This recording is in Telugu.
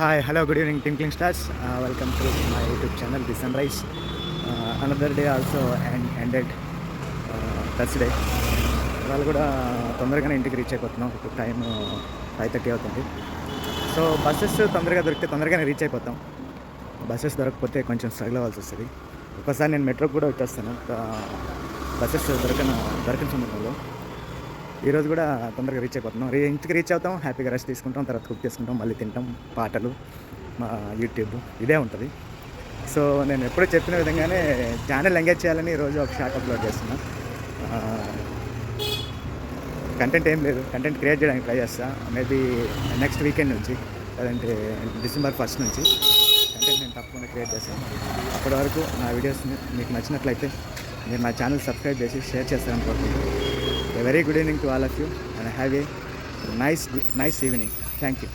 Hi, hello, good evening, Twinkling Stars. Welcome to my YouTube channel, The Sunrise. Another day also ended Thursday. వాళ్ళు కూడా తొందరగానే ఇంటికి రీచ్ అయిపోతున్నాం. ఇప్పుడు టైం 5:30 అవుతుంది. సో బస్సెస్ తొందరగా దొరికితే తొందరగానే రీచ్ అయిపోతాం. బస్సెస్ దొరకకపోతే కొంచెం స్ట్రగుల్ అవ్వాల్సి వస్తుంది. ఒక్కసారి నేను మెట్రోకి కూడా వచ్చేస్తాను బస్సెస్ దొరకని సందర్భంలో. ఈరోజు కూడా తొందరగా రీచ్ అయిపోతున్నాం. ఇంటికి రీచ్ అవుతాం, హ్యాపీగా రెస్ట్ తీసుకుంటాం, తర్వాత కుక్ చేసుకుంటాం, మళ్ళీ తింటాం, పాటలు, మా యూట్యూబ్ ఇదే ఉంటుంది. సో నేను ఎప్పుడూ చెప్పిన విధంగానే ఛానల్ ఎంగేజ్ చేయాలని ఈరోజు ఒక షార్ట్ అప్లోడ్ చేస్తున్నా. కంటెంట్ ఏం లేదు, కంటెంట్ క్రియేట్ చేయడానికి ట్రై చేస్తా. మేబీ నెక్స్ట్ వీకెండ్ నుంచి, లేదంటే December 1st నుంచి కంటెంట్ నేను తప్పకుండా క్రియేట్ చేస్తాను. అప్పటి వరకు నా వీడియోస్ని మీకు నచ్చినట్లయితే మీరు నా ఛానల్ సబ్స్క్రైబ్ చేసి షేర్ చేస్తారని కోరుకుంటున్నాను. A very good evening to all of you and have a nice evening. Thank you.